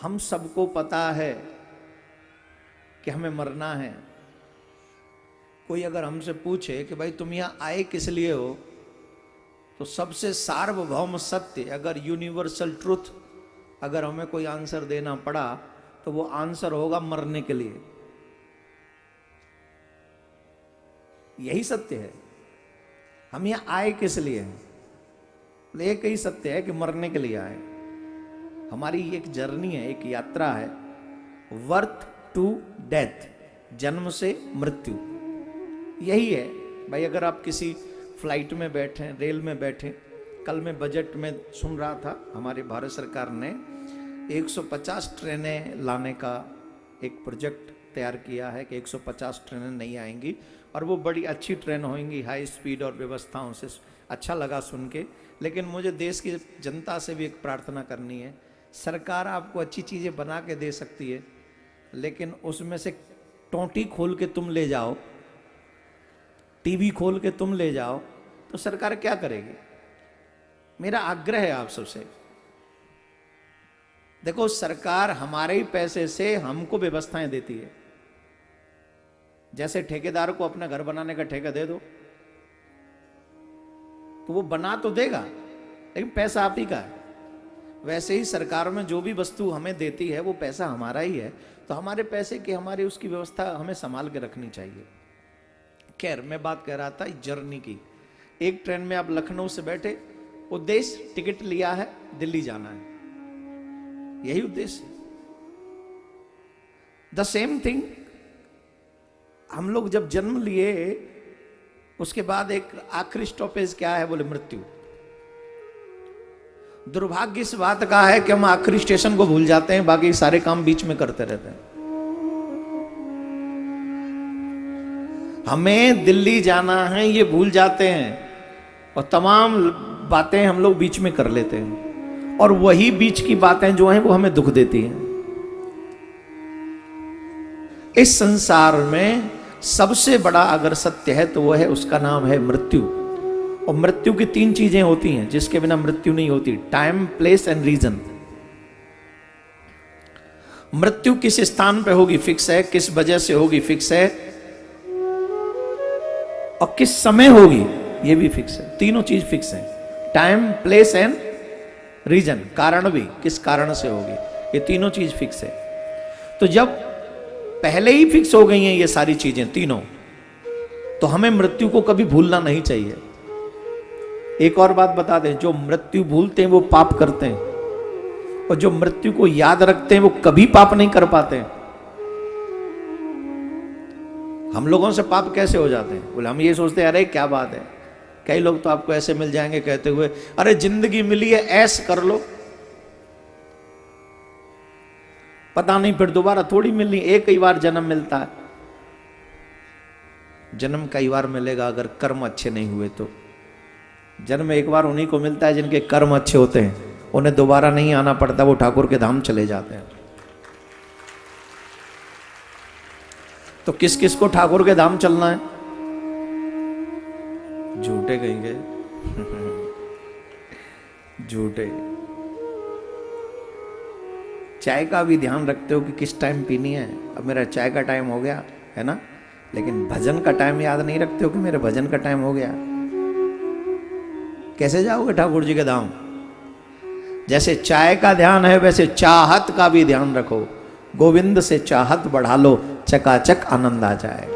हम सबको पता है कि हमें मरना है। कोई अगर हमसे पूछे कि भाई तुम यहां आए किस लिए हो, तो सबसे सार्वभौम सत्य, अगर यूनिवर्सल ट्रुथ अगर हमें कोई आंसर देना पड़ा तो वो आंसर होगा मरने के लिए। यही सत्य है। हम यहां आए किस लिए हैं? एक ही सत्य है कि मरने के लिए आए। हमारी एक जर्नी है, एक यात्रा है, वर्थ टू डेथ, जन्म से मृत्यु। यही है भाई। अगर आप किसी फ्लाइट में बैठे, रेल में बैठे, कल मैं बजट में सुन रहा था हमारी भारत सरकार ने 150 ट्रेनें लाने का एक प्रोजेक्ट तैयार किया है कि 150 ट्रेनें नहीं आएंगी और वो बड़ी अच्छी ट्रेन होंगी, हाई स्पीड और व्यवस्थाओं से। अच्छा लगा सुन के। लेकिन मुझे देश की जनता से भी एक प्रार्थना करनी है। सरकार आपको अच्छी चीज़ें बना के दे सकती है, लेकिन उसमें से टोंटी खोल के तुम ले जाओ, टीवी खोल के तुम ले जाओ, तो सरकार क्या करेगी? मेरा आग्रह है आप सबसे, देखो सरकार हमारे ही पैसे से हमको व्यवस्थाएं देती है। जैसे ठेकेदार को अपना घर बनाने का ठेका दे दो तो वो बना तो देगा, लेकिन पैसा आप ही का है। वैसे ही सरकार में जो भी वस्तु हमें देती है वो पैसा हमारा ही है, तो हमारे पैसे की, हमारी उसकी व्यवस्था हमें संभाल के रखनी चाहिए। खैर, मैं बात कह रहा था जर्नी की। एक ट्रेन में आप लखनऊ से बैठे, उद्देश्य टिकट लिया है, दिल्ली जाना है, यही उद्देश्य। द सेम थिंग, हम लोग जब जन्म लिए उसके बाद एक आखिरी स्टॉपेज क्या है? बोले मृत्यु। दुर्भाग्य इस बात का है कि हम आखिरी स्टेशन को भूल जाते हैं, बाकी सारे काम बीच में करते रहते हैं। हमें दिल्ली जाना है ये भूल जाते हैं और तमाम बातें हम लोग बीच में कर लेते हैं, और वही बीच की बातें जो हैं वो हमें दुख देती हैं। इस संसार में सबसे बड़ा अगर सत्य है तो वह है, उसका नाम है मृत्यु। और मृत्यु की 3 चीजें होती हैं जिसके बिना मृत्यु नहीं होती: टाइम, प्लेस एंड रीजन। मृत्यु किस स्थान पे होगी फिक्स है, किस वजह से होगी फिक्स है, और किस समय होगी ये भी फिक्स है। तीनों चीज फिक्स है, टाइम, प्लेस एंड रीजन। कारण भी, किस कारण से होगी, ये तीनों चीज फिक्स है। तो जब पहले ही फिक्स हो गई हैं ये सारी चीजें तीनों, तो हमें मृत्यु को कभी भूलना नहीं चाहिए। एक और बात बता दें, जो मृत्यु भूलते हैं वो पाप करते हैं, और जो मृत्यु को याद रखते हैं वो कभी पाप नहीं कर पाते हैं। हम लोगों से पाप कैसे हो जाते हैं? बोले हम ये सोचते हैं अरे क्या बात है, कई लोग तो आपको ऐसे मिल जाएंगे कहते हुए अरे जिंदगी मिली है ऐश कर लो, पता नहीं फिर दोबारा थोड़ी मिलनी, एक ही बार जन्म मिलता है। जन्म कई बार मिलेगा अगर कर्म अच्छे नहीं हुए तो। जन्म एक बार उन्हीं को मिलता है जिनके कर्म अच्छे होते हैं, उन्हें दोबारा नहीं आना पड़ता, वो ठाकुर के धाम चले जाते हैं। तो किस किस को ठाकुर के धाम चलना है? झूठे कहेंगे झूठे। चाय का भी ध्यान रखते हो कि किस टाइम पीनी है। अब मेरा चाय का टाइम हो गया है ना, लेकिन भजन का टाइम याद नहीं रखते हो कि मेरे भजन का टाइम हो गया। कैसे जाओगे ठाकुर जी के धाम? जैसे चाय का ध्यान है वैसे चाहत का भी ध्यान रखो। गोविंद से चाहत बढ़ा लो, चकाचक आनंद आ जाएगा।